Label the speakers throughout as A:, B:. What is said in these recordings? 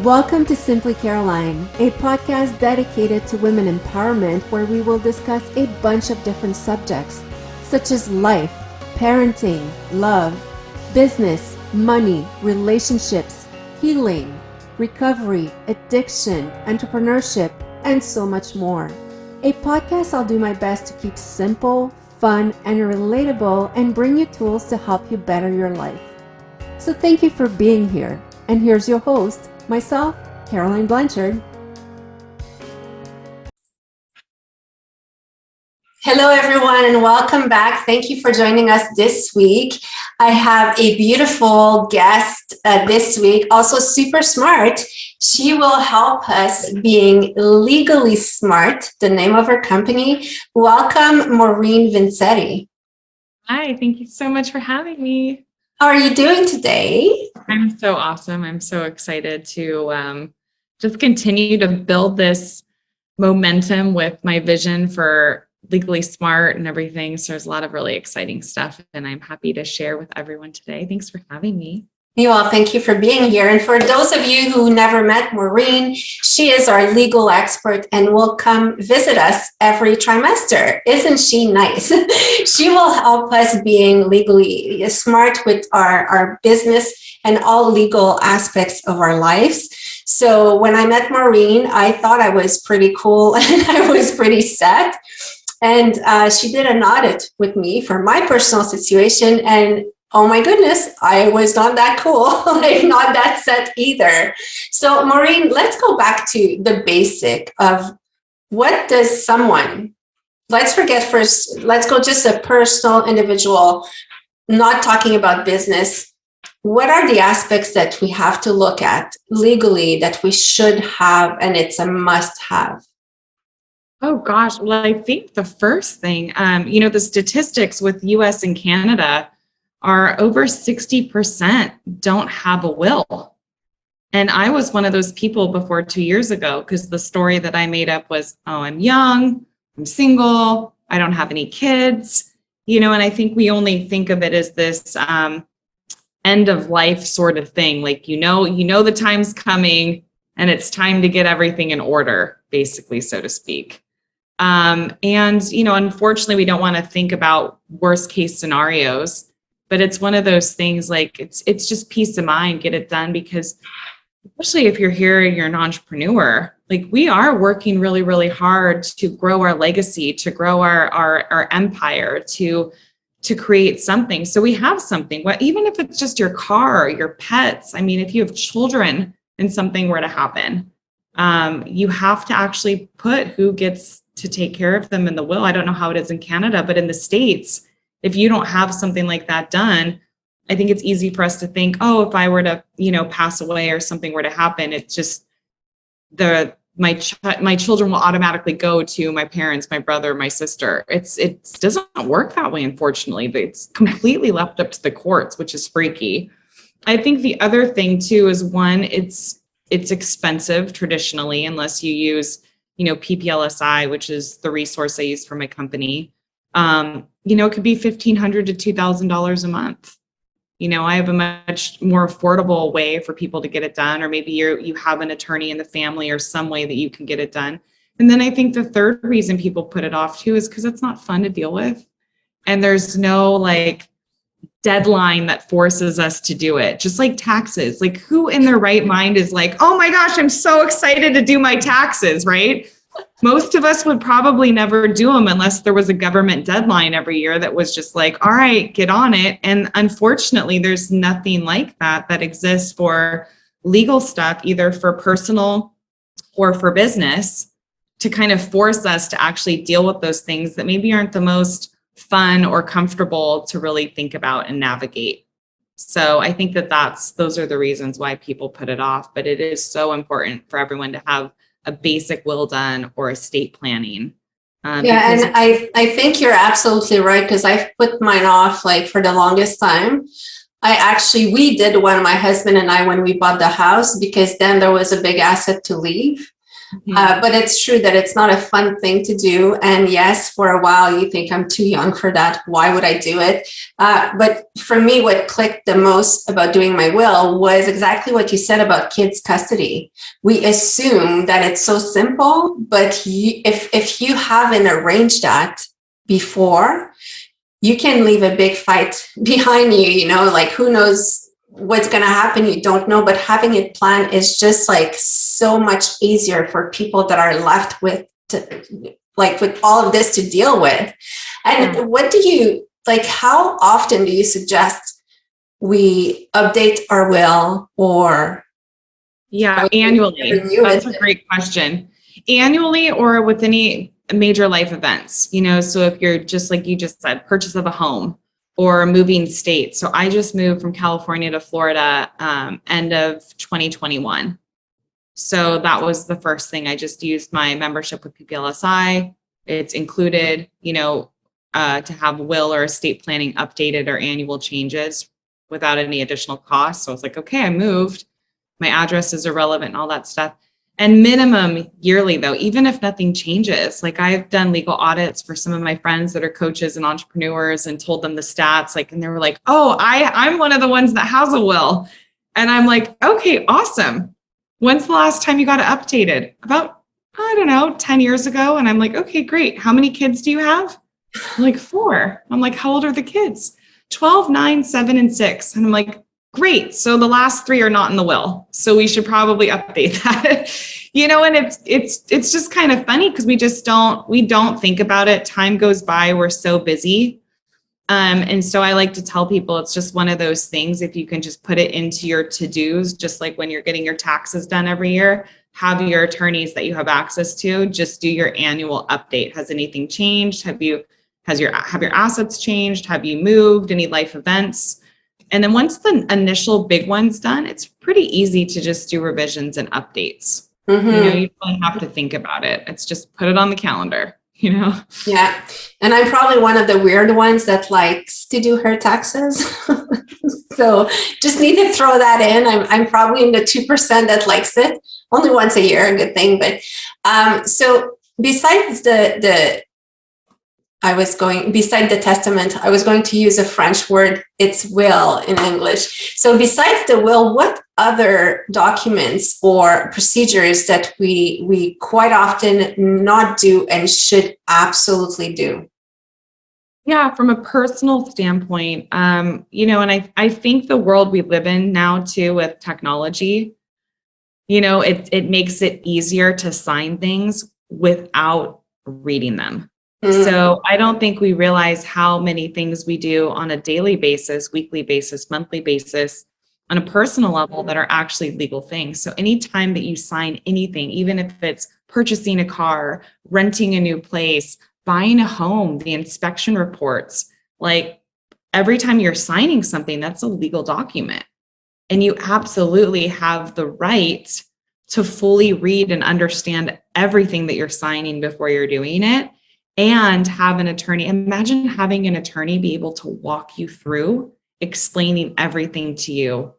A: Welcome to Simply Caroline, a podcast dedicated to women empowerment where we will discuss a bunch of different subjects such as life, parenting, love, business, money, relationships, healing, recovery, addiction, entrepreneurship, and so much more. A podcast I'll do my best to keep simple, fun, and relatable and bring you tools to help you better your life. So thank you for being here. And here's your host, myself, Caroline Blanchard. Hello, everyone, and welcome back. Thank you for joining us this week. I have a beautiful guest this week, also super smart. She will help us being legally smart, the name of her company. Welcome, Maureen Vincenty.
B: Hi, thank you so much for having me.
A: How are you doing today?
B: I'm so awesome. I'm so excited to just continue to build this momentum with my vision for Legally Smart and everything. So there's a lot of really exciting stuff, and I'm happy to share with everyone today. Thanks for having me.
A: Well, thank you for being here. And for those of you who never met Maureen, she is our legal expert and will come visit us every trimester. Isn't she nice? She will help us being legally smart with our business and all legal aspects of our lives. So when I met Maureen, I thought I was pretty cool and I was pretty set. And she did an audit with me for my personal situation, and oh my goodness, I was not that cool, like not that set either. So Maureen, let's go back to the basic of what does someone, let's forget first, let's go just a personal individual, not talking about business. What are the aspects that we have to look at legally that we should have and it's a must have?
B: Oh gosh, well, I think the first thing, the statistics with US and Canada are over 60% don't have a will. And I was one of those people before 2 years ago, because the story that I made up was, oh, I'm young, I'm single, I don't have any kids, and I think we only think of it as this end of life sort of thing. Like, the time's coming and it's time to get everything in order, basically, so to speak. Unfortunately, we don't want to think about worst case scenarios. But it's one of those things, like it's just peace of mind, get it done, because especially if you're here and you're an entrepreneur, like we are working really, really hard to grow our legacy, to grow our empire, to create something. So we have something, even if it's just your car, your pets. I mean, if you have children and something were to happen, you have to actually put who gets to take care of them in the will. I don't know how it is in Canada, but in the States, if you don't have something like that done, I think it's easy for us to think, oh, if I were to, pass away or something were to happen, it's just my children will automatically go to my parents, my brother, my sister. It doesn't work that way, unfortunately. But it's completely left up to the courts, which is freaky. I think the other thing too is one, it's expensive traditionally, unless you use, PPLSI, which is the resource I use for my company. It could be $1,500 to $2,000 a month. I have a much more affordable way for people to get it done, or maybe you have an attorney in the family or some way that you can get it done. And then I think the third reason people put it off too is because it's not fun to deal with. And there's no deadline that forces us to do it. Just like taxes, like who in their right mind is like, oh my gosh, I'm so excited to do my taxes, right? Most of us would probably never do them unless there was a government deadline every year that was just like, all right, get on it. And unfortunately, there's nothing like that exists for legal stuff, either for personal or for business, to kind of force us to actually deal with those things that maybe aren't the most fun or comfortable to really think about and navigate. So I think those are the reasons why people put it off, but it is so important for everyone to have a basic will done or estate planning.
A: And I think you're absolutely right, because I've put mine off for the longest time. We did one, my husband and I, when we bought the house, because then there was a big asset to leave. But it's true that it's not a fun thing to do. And yes, for a while you think I'm too young for that. Why would I do it? But for me, what clicked the most about doing my will was exactly what you said about kids' custody. We assume that it's so simple, but if you haven't arranged that before, you can leave a big fight behind you, like who knows what's going to happen, you don't know, but having it planned is just like so much easier for people that are left with with all of this to deal with. And what do you like, how often do you suggest we update our will or
B: annually? That's a great question. Annually or with any major life events, so if you're just like you just said, purchase of a home or moving state. So I just moved from California to Florida end of 2021. So that was the first thing. I just used my membership with PPLSI. It's included, to have will or estate planning updated or annual changes without any additional cost. So I was like, okay, I moved. My address is irrelevant and all that stuff. And minimum yearly, though, even if nothing changes, like I've done legal audits for some of my friends that are coaches and entrepreneurs and told them the stats, and they were like, oh, I'm one of the ones that has a will. And I'm like, okay, awesome. When's the last time you got it updated? About, I don't know, 10 years ago. And I'm like, okay, great. How many kids do you have? Like 4. I'm like, how old are the kids? 12, 9, 7, and 6. And I'm like, great. So the last 3 are not in the will. So we should probably update that, and it's just kind of funny because we don't think about it. Time goes by. We're so busy. And so I like to tell people it's just one of those things. If you can just put it into your to-dos, just like when you're getting your taxes done every year, have your attorneys that you have access to, just do your annual update. Has anything changed? Have your assets changed? Have you moved? Any life events? And then once the initial big one's done, it's pretty easy to just do revisions and updates. Mm-hmm. You don't have to think about it. It's just put it on the calendar,
A: Yeah. And I'm probably one of the weird ones that likes to do her taxes. So just need to throw that in. I'm probably in the 2% that likes it. Only once a year, a good thing. But so besides beside the testament, I was going to use a French word, it's will in English. So besides the will, what other documents or procedures that we quite often not do and should absolutely do?
B: Yeah, from a personal standpoint, and I think the world we live in now too with technology, it makes it easier to sign things without reading them. So I don't think we realize how many things we do on a daily basis, weekly basis, monthly basis, on a personal level that are actually legal things. So anytime that you sign anything, even if it's purchasing a car, renting a new place, buying a home, the inspection reports, like every time you're signing something, that's a legal document. And you absolutely have the right to fully read and understand everything that you're signing before you're doing it. And have an attorney. Imagine having an attorney be able to walk you through explaining everything to you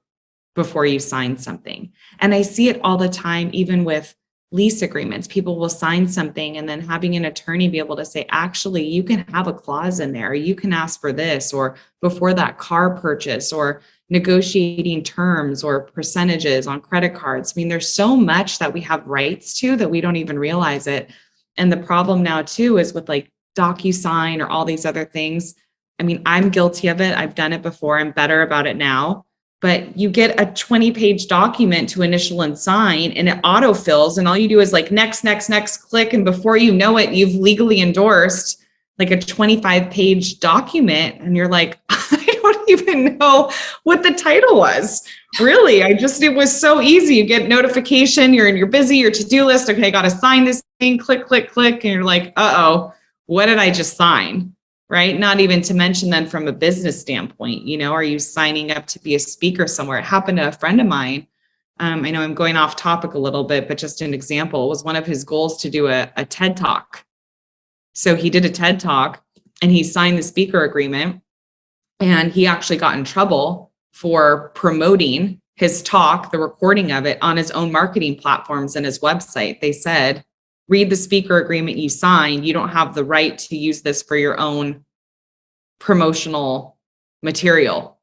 B: before you sign something. And I see it all the time, even with lease agreements. People will sign something and then having an attorney be able to say, actually, you can have a clause in there. You can ask for this, or before that car purchase, or negotiating terms or percentages on credit cards. I mean, there's so much that we have rights to that we don't even realize it. And the problem now too is with like DocuSign or all these other things. I mean, I'm guilty of it. I've done it before. I'm better about it now. But you get a 20-page document to initial and sign, and it autofills, and all you do is like next, click. And before you know it, you've legally endorsed like a 25-page document. And you're like, I don't even know what the title was. Really, it was so easy. You get notification, you're busy, your to-do list. Okay, I got to sign this thing, click. And you're like, uh-oh, what did I just sign? Right? Not even to mention then from a business standpoint, are you signing up to be a speaker somewhere? It happened to a friend of mine. I know I'm going off topic a little bit, but just an example, it was one of his goals to do a TED Talk. So he did a TED Talk and he signed the speaker agreement, and he actually got in trouble for promoting his talk, the recording of it, on his own marketing platforms and his website. They said, read the speaker agreement you signed. You don't have the right to use this for your own promotional material.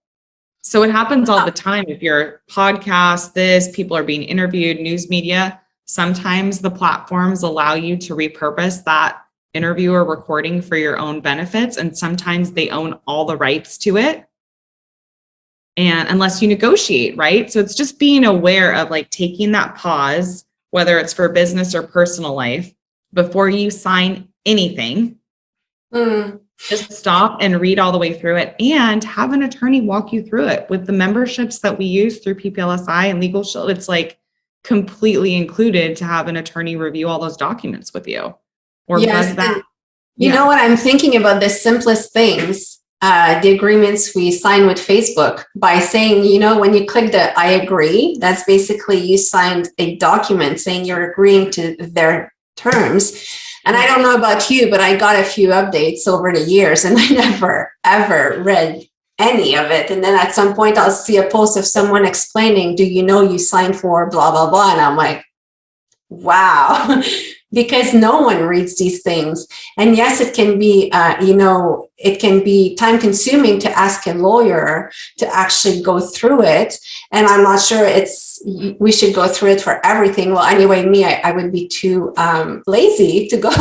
B: So it happens all the time. If your podcast, people are being interviewed, news media, sometimes the platforms allow you to repurpose that interview or recording for your own benefits. And sometimes they own all the rights to it. And unless you negotiate, right? So it's just being aware of like taking that pause, whether it's for business or personal life, before you sign anything. Just stop and read all the way through it and have an attorney walk you through it. With the memberships that we use through PPLSI and Legal Shield, it's like completely included to have an attorney review all those documents with you. Or
A: yes, you know what, I'm thinking about the simplest things. The agreements we sign with Facebook by saying, you know, when you click the I agree, that's basically you signed a document saying you're agreeing to their terms. And I don't know about you, but I got a few updates over the years and I never, ever read any of it. And then at some point I'll see a post of someone explaining, do you know you signed for blah, blah, blah. And I'm like, wow. Because no one reads these things. And yes, it can be, it can be time consuming to ask a lawyer to actually go through it. And I'm not sure we should go through it for everything. Well, anyway, I would be too lazy to go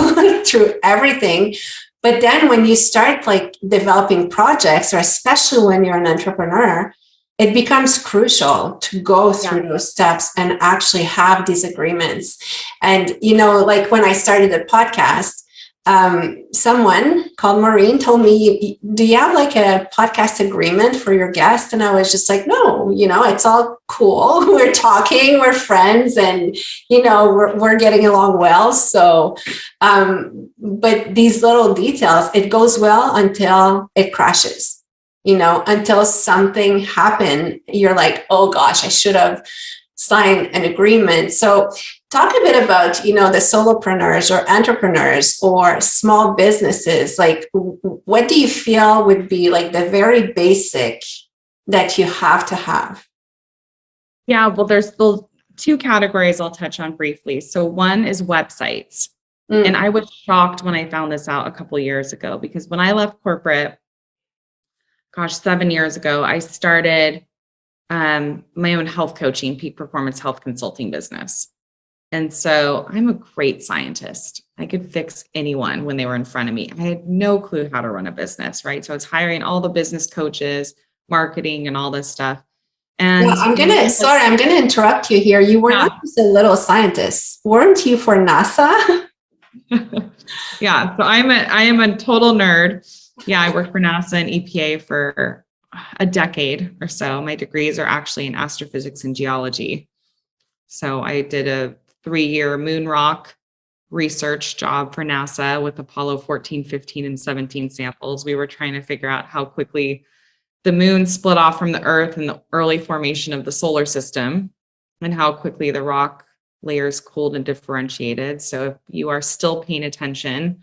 A: through everything. But then when you start like developing projects, or especially when you're an entrepreneur, it becomes crucial to go through those steps and actually have these agreements. And, you know, like when I started the podcast, someone called Maureen told me, do you have like a podcast agreement for your guest? And I was just like, no, you know, it's all cool. We're talking, we're friends, and, you know, we're getting along well. So, but these little details, it goes well until it crashes. You know, until something happened, you're like, oh gosh, I should have signed an agreement. So talk a bit about, you know, the solopreneurs or entrepreneurs or small businesses. Like, what do you feel would be like the very basic that you have to have?
B: Yeah, well, there's the two categories I'll touch on briefly. So one is websites. And I was shocked when I found this out a couple of years ago, because when I left corporate, 7 years ago, I started my own health coaching, peak performance health consulting business. And so I'm a great scientist. I could fix anyone when they were in front of me. I had no clue how to run a business, right? So I was hiring all the business coaches, marketing, and all this stuff. And
A: yeah, I'm gonna interrupt you here. You were not just a little scientist, weren't you, for NASA?
B: Yeah, so I am a total nerd. Yeah, I worked for NASA and EPA for a decade or so. My degrees are actually in astrophysics and geology. So I did a 3-year moon rock research job for NASA with Apollo 14, 15, and 17 samples. We were trying to figure out how quickly the moon split off from the Earth in the early formation of the solar system, and how quickly the rock layers cooled and differentiated. So if you are still paying attention,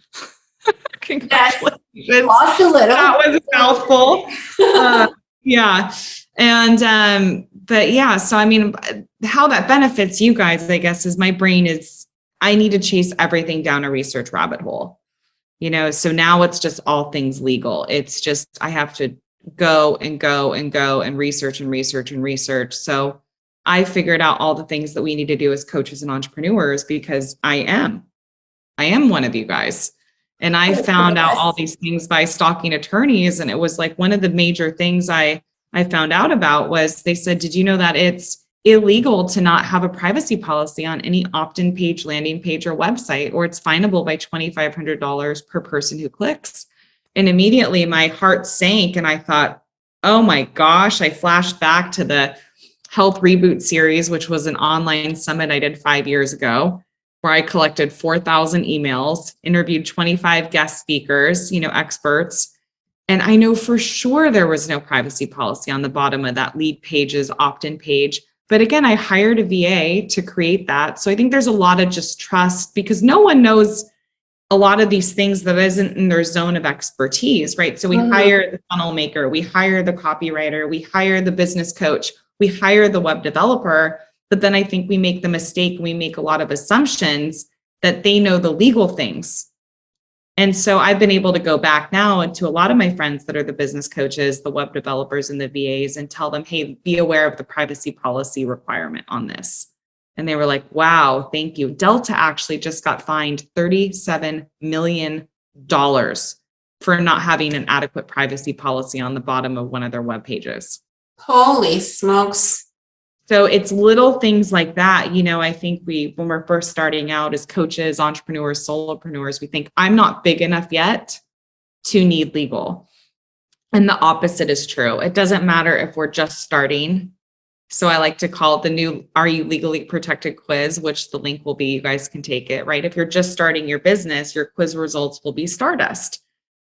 B: congratulations.
A: Yes. Lost a little.
B: That was a mouthful. Yeah. And, but yeah, so I mean, how that benefits you guys, I guess, is my brain is, I need to chase everything down a research rabbit hole, you know? So now it's just all things legal. It's just, I have to go and go and go and research and research and research. So I figured out all the things that we need to do as coaches and entrepreneurs, because I am one of you guys. And I found out all these things by stalking attorneys. And it was like one of the major things I found out about was, they said, did you know that it's illegal to not have a privacy policy on any opt-in page, landing page, or website, or it's finable by $2,500 per person who clicks? And immediately my heart sank and I thought, oh my gosh, I flashed back to the Health Reboot series, which was an online summit I did 5 years ago, where I collected 4,000 emails, interviewed 25 guest speakers, you know, experts. And I know for sure there was no privacy policy on the bottom of that lead page's opt-in page. But again, I hired a VA to create that. So I think there's a lot of just trust, because no one knows a lot of these things that isn't in their zone of expertise, right? So we hire the funnel maker, we hire the copywriter, we hire the business coach. We hire the web developer, but then I think we make the mistake, we make a lot of assumptions that they know the legal things. And so I've been able to go back now into a lot of my friends that are the business coaches, the web developers and the VAs, and tell them, hey, be aware of the privacy policy requirement on this. And they were like, wow, thank you. Delta actually just got fined $37 million for not having an adequate privacy policy on the bottom of one of their web pages.
A: Holy smokes.
B: So it's little things like that. I think when we're first starting out as coaches, entrepreneurs, solopreneurs, we think I'm not big enough yet to need legal. And the opposite is true. It doesn't matter if we're just starting. So I like to call it the new Are You Legally Protected quiz, which the link will be, you guys can take it, right? If you're just starting your business, your quiz results will be Stardust,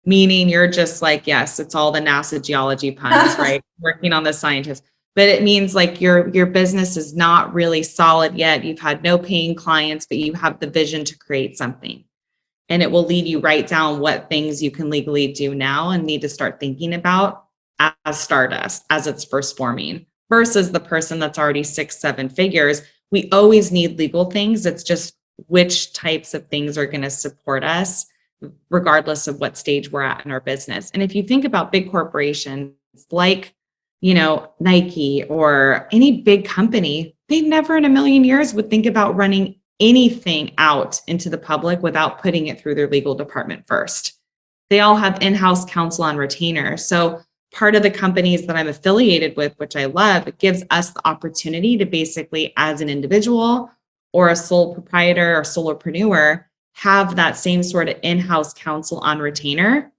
B: meaning you're just like, yes, it's all the NASA geology puns, right? Working on the scientist. But it means like your business is not really solid yet. You've had no paying clients, but you have the vision to create something. And it will lead you right down what things you can legally do now and need to start thinking about as Stardust, as it's first forming, versus the person that's already 6-7 figures. We always need legal things. It's just which types of things are going to support us, regardless of what stage we're at in our business. And if you think about big corporations like Nike or any big company, they never in a million years would think about running anything out into the public without putting it through their legal department first. They all have in-house counsel on retainer. So part of the companies that I'm affiliated with, which I love, it gives us the opportunity to basically, as an individual or a sole proprietor or solopreneur, have that same sort of in-house counsel on retainer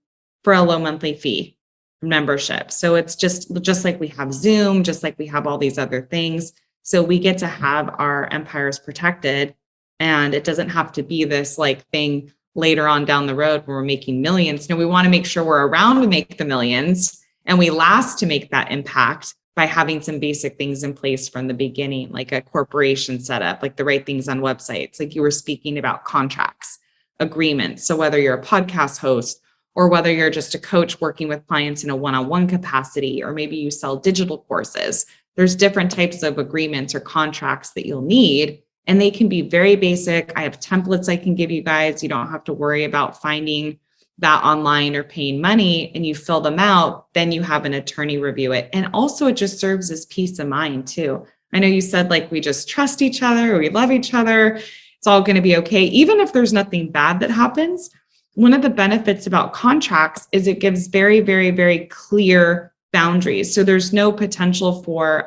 B: for a low monthly fee membership. So it's just like we have Zoom, just like we have all these other things. So we get to have our empires protected, and it doesn't have to be this like thing later on down the road where we're making millions. No, we want to make sure we're around to make the millions and we last to make that impact by having some basic things in place from the beginning, like a corporation setup, like the right things on websites, like you were speaking about, contracts, agreements. So whether you're a podcast host or whether you're just a coach working with clients in a one-on-one capacity, or maybe you sell digital courses, there's different types of agreements or contracts that you'll need, and they can be very basic. I have templates I can give you guys. You don't have to worry about finding that online or paying money, and you fill them out, then you have an attorney review it. And also it just serves as peace of mind too. I know you said like we just trust each other, or we love each other, it's all going to be okay. Even if there's nothing bad that happens, one of the benefits about contracts is it gives very, very, very clear boundaries. So there's no potential for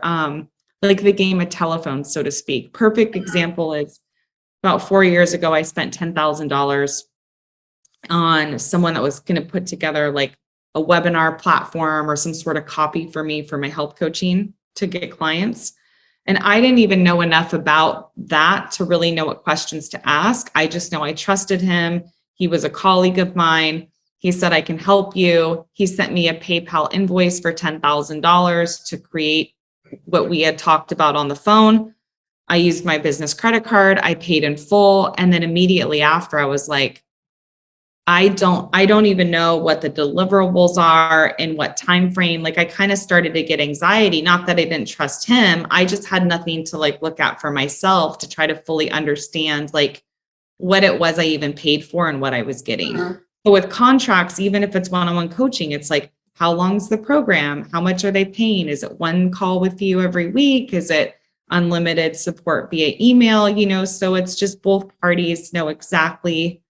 B: like the game of telephone, so to speak. Perfect example is about 4 years ago, I spent $10,000 on someone that was going to put together like a webinar platform or some sort of copy for me for my health coaching to get clients. And I didn't even know enough about that to really know what questions to ask. I just know I trusted him. He was a colleague of mine. He said, I can help you. He sent me a PayPal invoice for $10,000 to create what we had talked about on the phone. I used my business credit card. I paid in full. And then immediately after, I was like, I don't even know what the deliverables are and what time frame. Like I kind of started to get anxiety, not that I didn't trust him. I just had nothing to like look at for myself to try to fully understand like what it was I even paid for and what I was getting. But with contracts, even if it's one-on-one coaching, it's like, how long's the program? How much are they paying? Is it one call with you every week? Is it unlimited support via email? So it's just both parties know exactly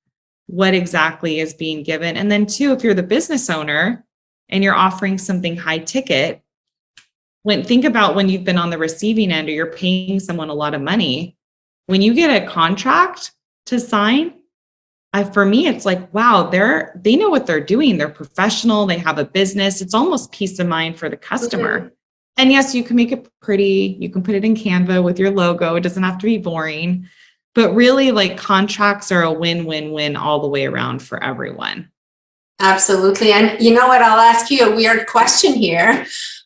B: what exactly is being given. And then two, if you're the business owner and you're offering something high ticket, think about when you've been on the receiving end or you're paying someone a lot of money, when you get a contract to sign, for me, it's like, wow, they know what they're doing. They're professional. They have a business. It's almost peace of mind for the customer. Mm-hmm. And yes, you can make it pretty. You can put it in Canva with your logo. It doesn't have to be boring. But really, like contracts are a win-win-win all the way around for everyone.
A: Absolutely. And you know what? I'll ask you a weird question here.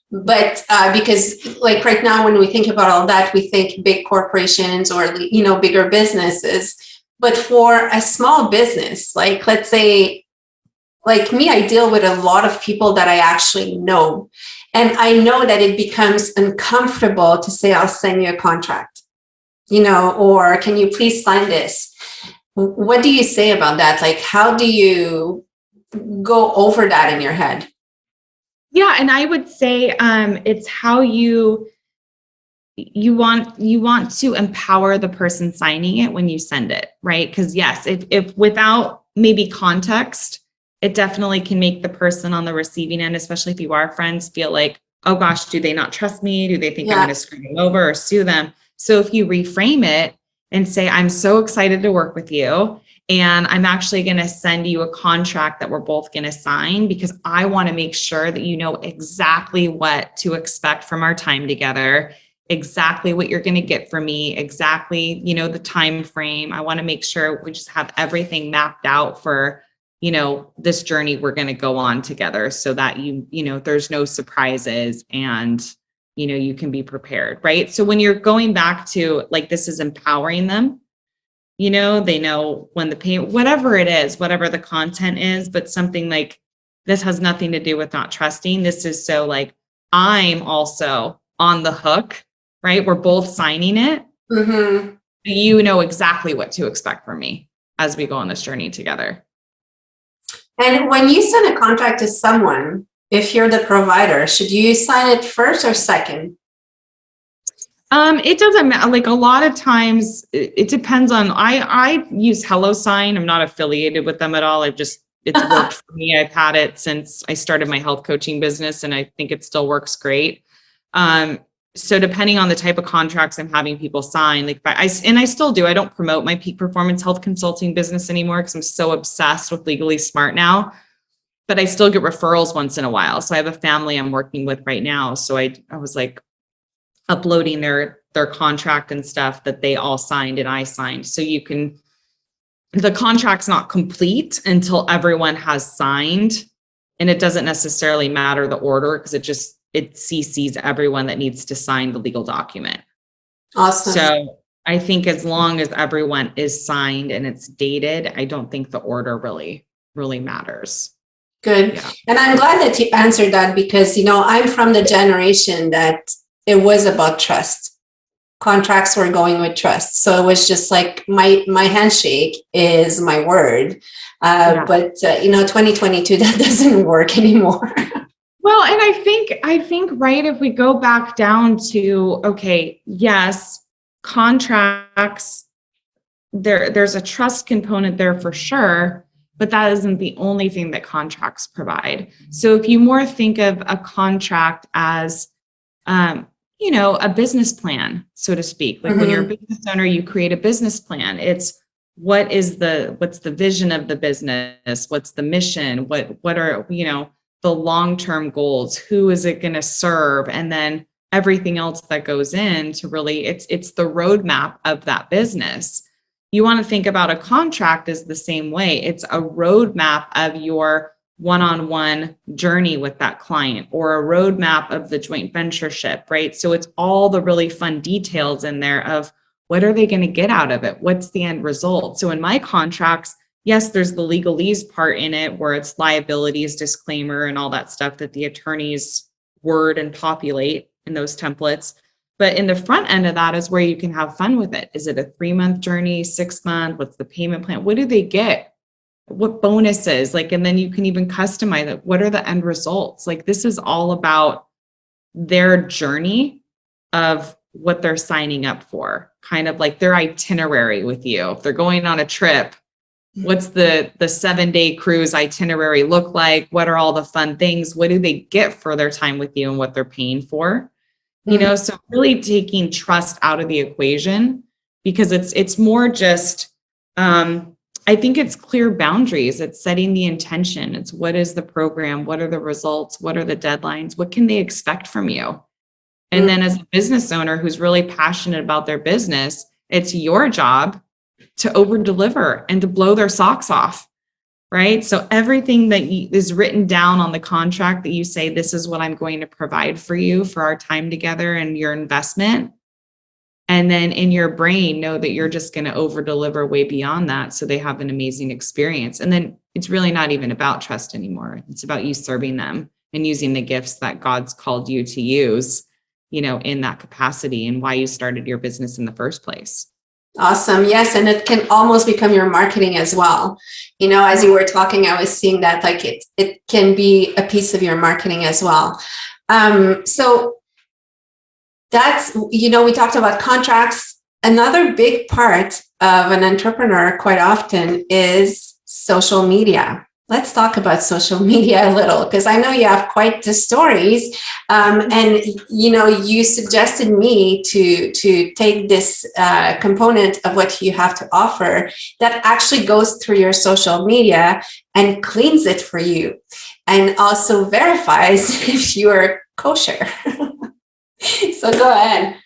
A: But because like right now, when we think about all that, we think big corporations or, bigger businesses. But for a small business, like let's say, like me, I deal with a lot of people that I actually know. And I know that it becomes uncomfortable to say, I'll send you a contract, you know, or can you please sign this? What do you say about that? Like, how do you go over that in your head?
B: Yeah. And I would say it's how you want to empower the person signing it when you send it, right? Because yes, if without maybe context, it definitely can make the person on the receiving end, especially if you are friends, feel like, oh gosh, do they not trust me? Do they think I'm going to screw them over or sue them? So if you reframe it and say, I'm so excited to work with you, and I'm actually going to send you a contract that we're both going to sign because I want to make sure that you know exactly what to expect from our time together, exactly what you're going to get from me, exactly, you know, the time frame. I want to make sure we just have everything mapped out for, you know, this journey we're going to go on together so that you know, there's no surprises and, you know, you can be prepared, right? So when you're going back to like, this is empowering them, you know, they know when the payment, whatever it is, whatever the content is, but something like this has nothing to do with not trusting. This is so like, I'm also on the hook, right? We're both signing it.
A: Mm-hmm.
B: You know exactly what to expect from me as we go on this journey together.
A: And when you send a contract to someone, if you're the provider, should you sign it first or second?
B: It doesn't matter. Like a lot of times it depends on, I use HelloSign. I'm not affiliated with them at all. It's worked for me. I've had it since I started my health coaching business and I think it still works great. So depending on the type of contracts I'm having people sign, like I still do, I don't promote my peak performance health consulting business anymore because I'm so obsessed with Legally Smart now, but I still get referrals once in a while. So I have a family I'm working with right now. So I was like, uploading their contract and stuff that they all signed and I signed. So you can, the contract's not complete until everyone has signed, and it doesn't necessarily matter the order because it CCs everyone that needs to sign the legal document.
A: Awesome.
B: So I think as long as everyone is signed and it's dated, I don't think the order really matters.
A: Good.
B: Yeah.
A: And I'm glad that you answered that because, you know, I'm from the generation that it was about trust. Contracts were going with trust. So it was just like my handshake is my word. But, you know, 2022, that doesn't work anymore.
B: Well, and I think, right, if we go back down to, okay, yes, contracts, there's a trust component there for sure, but that isn't the only thing that contracts provide. So if you more think of a contract as, you know, a business plan, so to speak, like when you're a business owner, you create a business plan. It's what's the vision of the business? What's the mission? What are, you know, the long-term goals? Who is it going to serve? And then everything else that goes in to really, it's the roadmap of that business. You want to think about a contract as the same way. It's a roadmap of your one-on-one journey with that client or a roadmap of the joint ventureship, right? So it's all the really fun details in there of what are they going to get out of it? What's the end result? So in my contracts, yes, there's the legalese part in it where it's liabilities, disclaimer, and all that stuff that the attorneys word and populate in those templates. But in the front end of that is where you can have fun with it. Is it a 3-month journey, 6-month? What's the payment plan? What do they get? What bonuses? Like, and then you can even customize it. What are the end results? Like, this is all about their journey of what they're signing up for, kind of like their itinerary with you. If they're going on a trip, what's the 7-day cruise itinerary look like? What are all the fun things? What do they get for their time with you and what they're paying for? You know, so really taking trust out of the equation because it's more just, I think it's clear boundaries. It's setting the intention. It's what is the program? What are the results? What are the deadlines? What can they expect from you? And then as a business owner who's really passionate about their business, it's your job to over deliver and to blow their socks off, right? So everything that is written down on the contract that you say, this is what I'm going to provide for you for our time together and your investment. And then in your brain, know that you're just going to over deliver way beyond that. So they have an amazing experience. And then it's really not even about trust anymore. It's about you serving them and using the gifts that God's called you to use, in that capacity, and why you started your business in the first place.
A: Awesome. Yes. And it can almost become your marketing as well. As you were talking, I was seeing that like it can be a piece of your marketing as well. So that's, we talked about contracts. Another big part of an entrepreneur quite often is social media. Let's talk about social media a little, because I know you have quite the stories. And, you suggested me to take this component of what you have to offer that actually goes through your social media and cleans it for you and also verifies if you're kosher. So go ahead.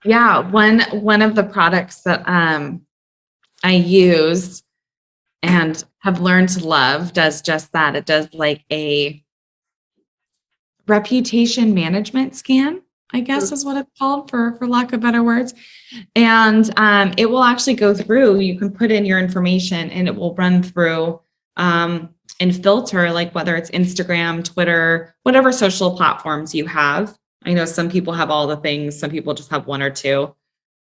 B: Yeah. One of the products that I use and have learned to love does just that. It does like a reputation management scan, I guess is what it's called, for lack of better words. And it will actually go through, you can put in your information and it will run through and filter, like whether it's Instagram, Twitter, whatever social platforms you have. I know some people have all the things, some people just have one or two.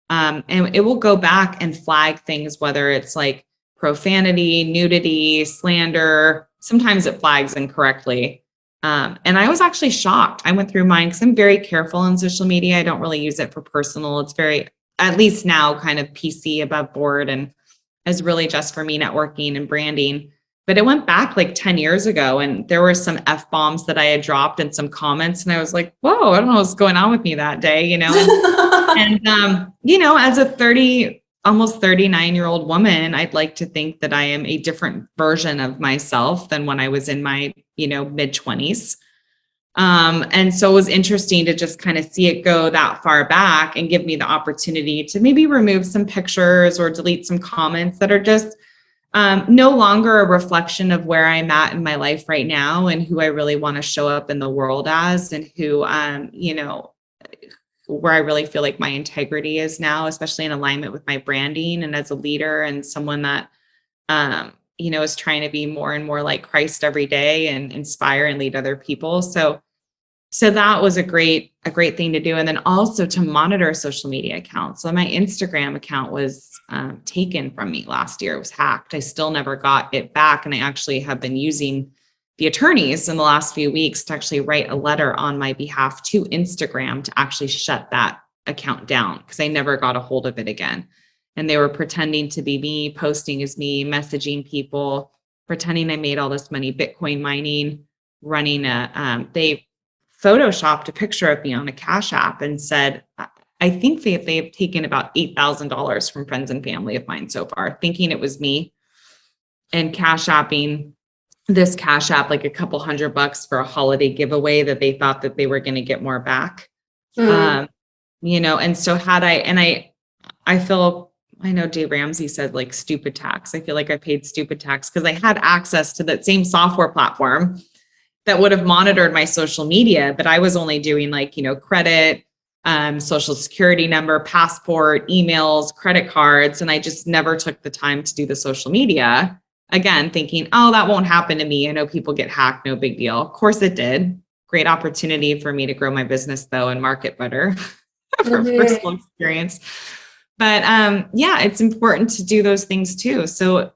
B: And it will go back and flag things, whether it's like profanity, nudity, slander. Sometimes it flags incorrectly. And I was actually shocked. I went through mine because I'm very careful on social media. I don't really use it for personal. It's very, at least now, kind of PC above board, and is really just for me networking and branding. But it went back like 10 years ago, and there were some F-bombs that I had dropped in some comments. And I was like, whoa, I don't know what's going on with me that day, And, as a almost 39-year-old woman, I'd like to think that I am a different version of myself than when I was in my, mid 20s. And so it was interesting to just kind of see it go that far back and give me the opportunity to maybe remove some pictures or delete some comments that are just no longer a reflection of where I'm at in my life right now and who I really want to show up in the world as, and who, where I really feel like my integrity is now, especially in alignment with my branding and as a leader and someone that, is trying to be more and more like Christ every day and inspire and lead other people. So that was a great thing to do. And then also to monitor social media accounts. So my Instagram account was taken from me last year. It was hacked. I still never got it back. And I actually have been using the attorneys in the last few weeks to actually write a letter on my behalf to Instagram to actually shut that account down, because I never got a hold of it again. And they were pretending to be me, posting as me, messaging people, pretending I made all this money Bitcoin mining, running they photoshopped a picture of me on a Cash App and said, I think they've taken about $8,000 from friends and family of mine so far, thinking it was me, and Cash Apping this Cash App like a couple $100 for a holiday giveaway that they thought that they were going to get more back. And so I know Dave Ramsey said like stupid tax. I feel like I paid stupid tax because I had access to that same software platform that would have monitored my social media, but I was only doing like, credit, social security number, passport, emails, credit cards. And I just never took the time to do the social media. Again, thinking, oh, that won't happen to me. I know people get hacked, no big deal. Of course it did. Great opportunity for me to grow my business though and market better for personal experience. But it's important to do those things too. So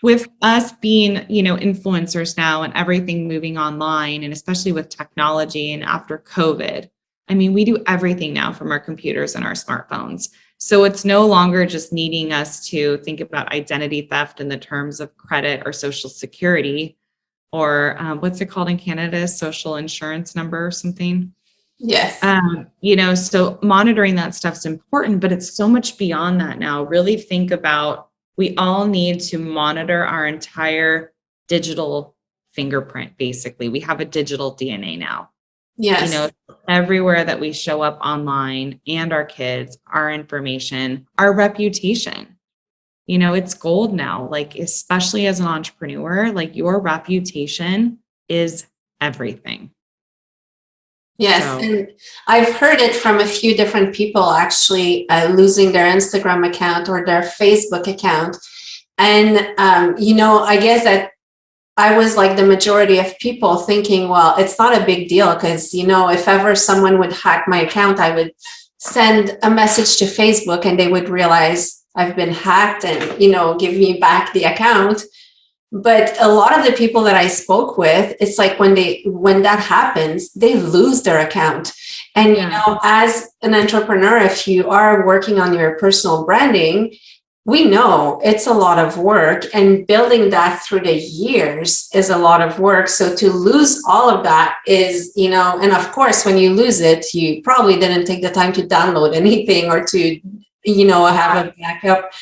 B: with us being, influencers now and everything moving online, and especially with technology and after COVID, I mean, we do everything now from our computers and our smartphones. So it's no longer just needing us to think about identity theft in the terms of credit or social security, or what's it called in Canada, social insurance number or something.
A: Yes.
B: So monitoring that stuff's important, but it's so much beyond that now. Really think about, we all need to monitor our entire digital fingerprint. Basically, we have a digital DNA now.
A: Yes.
B: Everywhere that we show up online, and our kids, our information, our reputation, it's gold now, like, especially as an entrepreneur, like your reputation is everything.
A: Yes. So. And I've heard it from a few different people actually losing their Instagram account or their Facebook account. And, I guess that I was like the majority of people thinking, well, it's not a big deal because, if ever someone would hack my account, I would send a message to Facebook and they would realize I've been hacked and, give me back the account. But a lot of the people that I spoke with, it's like when that happens, they lose their account. And, as an entrepreneur, if you are working on your personal branding, we know it's a lot of work, and building that through the years is a lot of work. So to lose all of that is, and of course, when you lose it, you probably didn't take the time to download anything or to, have a backup.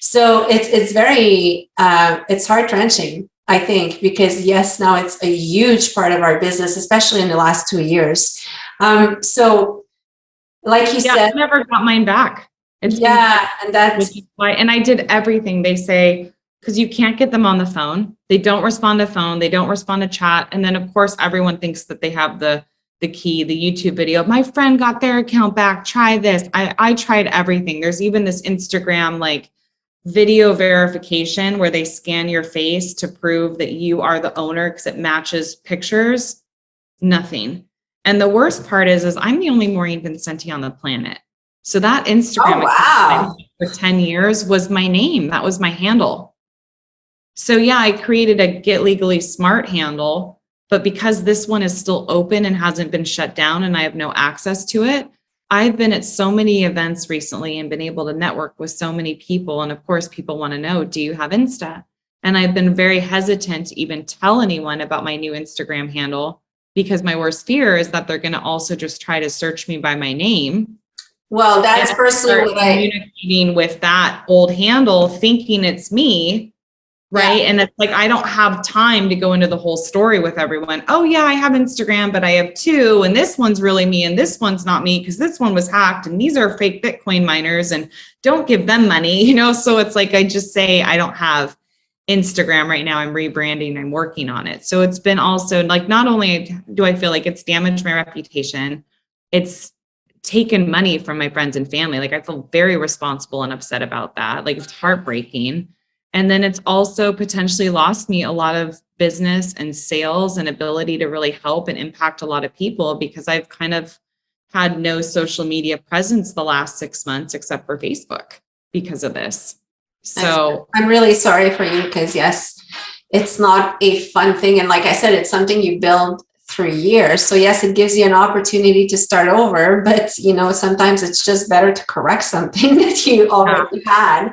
A: So it's very, it's heart wrenching, I think, because yes, now it's a huge part of our business, especially in the last 2 years. So like you said,
B: I never got mine back.
A: And that's
B: why. And I did everything. They say, because you can't get them on the phone. They don't respond to phone. They don't respond to chat. And then of course, everyone thinks that they have the key, the YouTube video. My friend got their account back. Try this. I tried everything. There's even this Instagram like video verification where they scan your face to prove that you are the owner because it matches pictures. Nothing. And the worst part is I'm the only Maureen Vincenty on the planet. So that Instagram account for 10 years was my name. That was my handle. So yeah, I created a Get Legally Smart handle, but because this one is still open and hasn't been shut down and I have no access to it, I've been at so many events recently and been able to network with so many people. And of course, people want to know, do you have Insta? And I've been very hesitant to even tell anyone about my new Instagram handle because my worst fear is that they're going to also just try to search me by my name.
A: Well, that's personally what I
B: communicating with that old handle, thinking it's me, right? Yeah. And it's like I don't have time to go into the whole story with everyone. Oh yeah, I have Instagram, but I have 2, and this one's really me, and this one's not me because this one was hacked, and these are fake Bitcoin miners, and don't give them money, So it's like I just say I don't have Instagram right now. I'm rebranding. I'm working on it. So it's been also like not only do I feel like it's damaged my reputation, it's taken money from my friends and family. Like I feel very responsible and upset about that. Like it's heartbreaking. And then it's also potentially lost me a lot of business and sales and ability to really help and impact a lot of people because I've kind of had no social media presence the last 6 months except for Facebook because of this. So
A: I'm really sorry for you because yes, it's not a fun thing. And like I said, it's something you build through years. So yes, it gives you an opportunity to start over, but sometimes it's just better to correct something that you already had.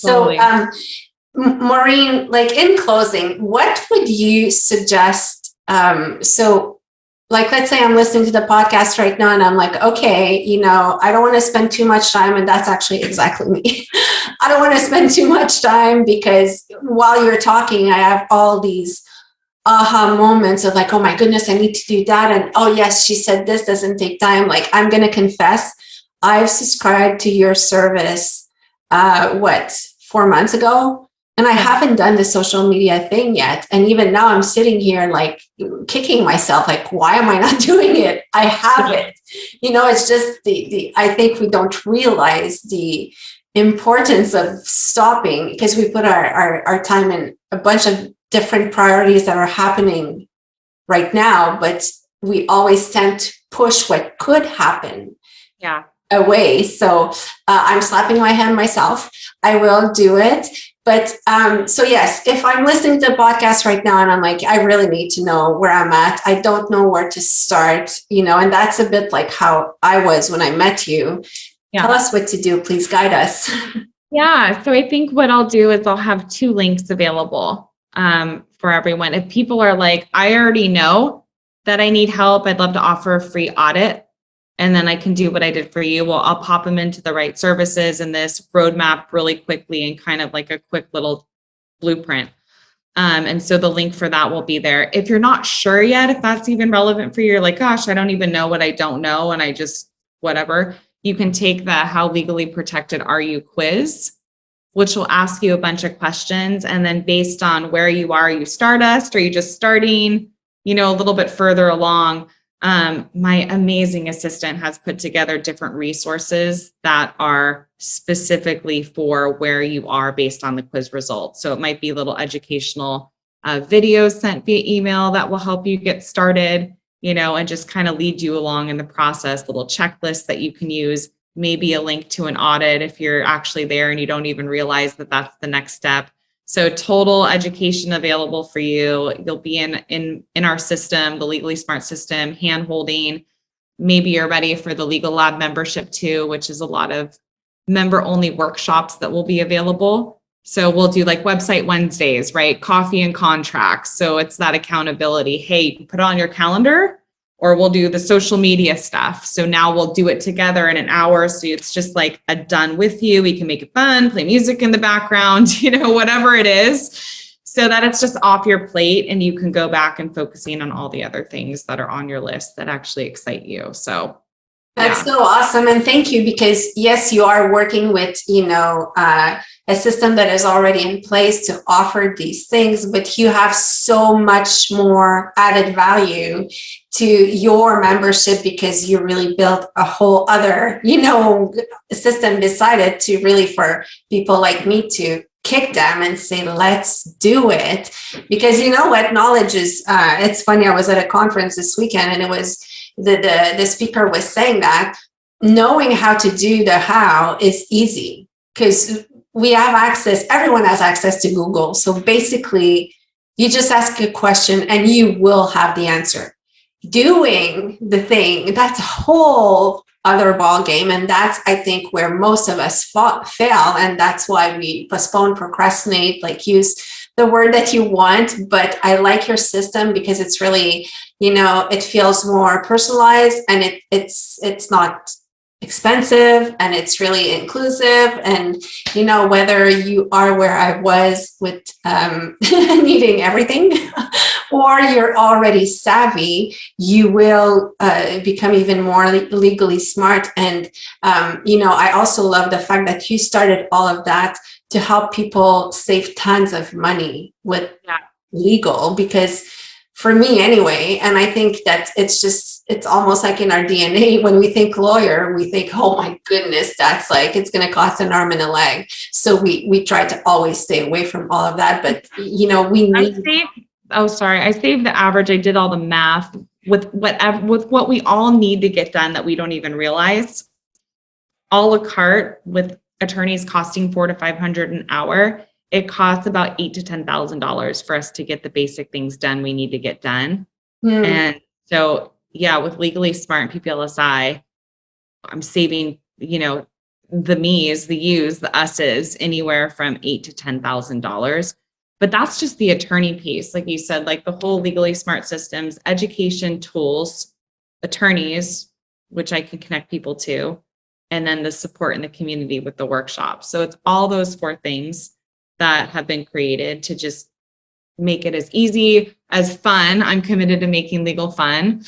A: Totally. So Maureen, like in closing, what would you suggest? So like, let's say I'm listening to the podcast right now and I'm like, okay, I don't want to spend too much time. And that's actually exactly me. I don't want to spend too much time because while you're talking, I have all these aha moments of like, oh my goodness, I need to do that. And oh yes, she said this doesn't take time. Like I'm going to confess, I've subscribed to your service, 4 months ago? And I haven't done the social media thing yet. And even now I'm sitting here like kicking myself, like, why am I not doing it? I have it. It's just I think we don't realize the importance of stopping because we put our time in a bunch of different priorities that are happening right now, but we always tend to push what could happen away. So I'm slapping my hand myself. I will do it. But so yes, if I'm listening to the podcast right now and I'm like, I really need to know where I'm at. I don't know where to start, and that's a bit like how I was when I met you. Yeah. Tell us what to do. Please guide us.
B: Yeah. So I think what I'll do is I'll have 2 links available for everyone. If people are like, I already know that I need help, I'd love to offer a free audit. And then I can do what I did for you. Well, I'll pop them into the right services and this roadmap really quickly and kind of like a quick little blueprint. And so the link for that will be there. If you're not sure yet, if that's even relevant for you, you're like, gosh, I don't even know what I don't know. And I just, whatever, you can take the How Legally Protected Are You quiz, which will ask you a bunch of questions. And then based on where you are Stardust, are you just starting, a little bit further along? My amazing assistant has put together different resources that are specifically for where you are based on the quiz results. So it might be little educational videos sent via email that will help you get started, and just kind of lead you along in the process, little checklists that you can use, maybe a link to an audit if you're actually there and you don't even realize that that's the next step. So total education available for you. You'll be in our system, the Legally Smart system, hand holding. Maybe you're ready for the Legal Lab membership too, which is a lot of member only workshops that will be available. So we'll do like website Wednesdays, right? Coffee and contracts. So it's that accountability. Hey, put it on your calendar, or we'll do the social media stuff. So now we'll do it together in an hour. So it's just like a done with you. We can make it fun, play music in the background, whatever it is, so that it's just off your plate and you can go back and focusing on all the other things that are on your list that actually excite you. So
A: that's so awesome. And thank you, because yes, you are working with, a system that is already in place to offer these things, but you have so much more added value to your membership because you really built a whole other, system beside it to really for people like me to kick them and say, let's do it. Because you know what, knowledge is, it's funny, I was at a conference this weekend and it was, the speaker was saying that knowing how to do the how is easy because we have access, everyone has access to Google. So basically you just ask a question and you will have the answer. Doing the thing, that's a whole other ball game. And that's, I think, where most of us fail. And that's why we postpone, procrastinate, like use the word that you want. But I like your system because it's really, it feels more personalized and it's not expensive and it's really inclusive. And, whether you are where I was with needing everything or you're already savvy, you will become even more legally smart. And, I also love the fact that you started all of that to help people save tons of money with legal, because for me anyway, and I think that it's almost like in our DNA, when we think lawyer, we think, oh my goodness, that's like, it's going to cost an arm and a leg. So we try to always stay away from all of that. But, we need...
B: I saved the average. I did all the math with what we all need to get done that we don't even realize. A la carte with attorneys costing $400 to $500 an hour. It costs about $8,000 to $10,000 for us to get the basic things done we need to get done. And so, with Legally Smart and PPLSI, I'm saving, the me's, the you's, the us's, anywhere from $8,000 to $10,000. But that's just the attorney piece. Like you said, like the whole Legally Smart systems, education tools, attorneys, which I can connect people to, and then the support in the community with the workshops. So it's all those four things that have been created to just make it as easy, as fun. I'm committed to making legal fun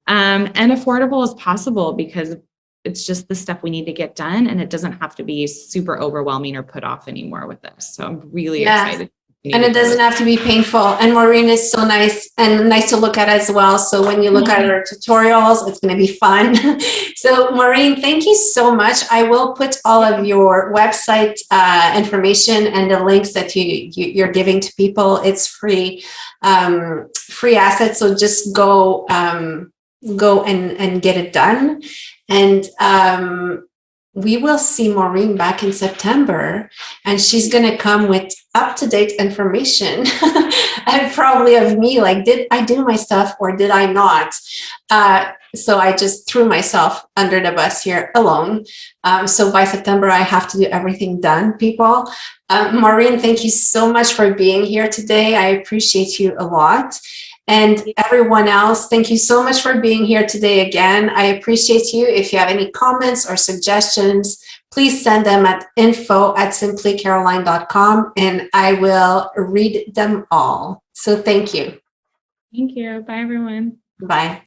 B: and affordable as possible, because it's just the stuff we need to get done. And it doesn't have to be super overwhelming or put off anymore with this. So I'm really excited.
A: And it doesn't have to be painful. And Maureen is so nice and nice to look at as well. So when you look at her tutorials, it's going to be fun. So Maureen, thank you so much. I will put all of your website information and the links that you're giving to people. It's free assets. So just go and get it done. And we will see Maureen back in September, and she's going to come with up-to-date information and probably of me, like, did I do my stuff or did I not? So I just threw myself under the bus here alone. So by September, I have to do everything done, people. Maureen, thank you so much for being here today. I appreciate you a lot. And everyone else, thank you so much for being here today again. I appreciate you. If you have any comments or suggestions, please send them at info@simplycaroline.com and I will read them all. So thank you.
B: Thank you. Bye, everyone.
A: Bye.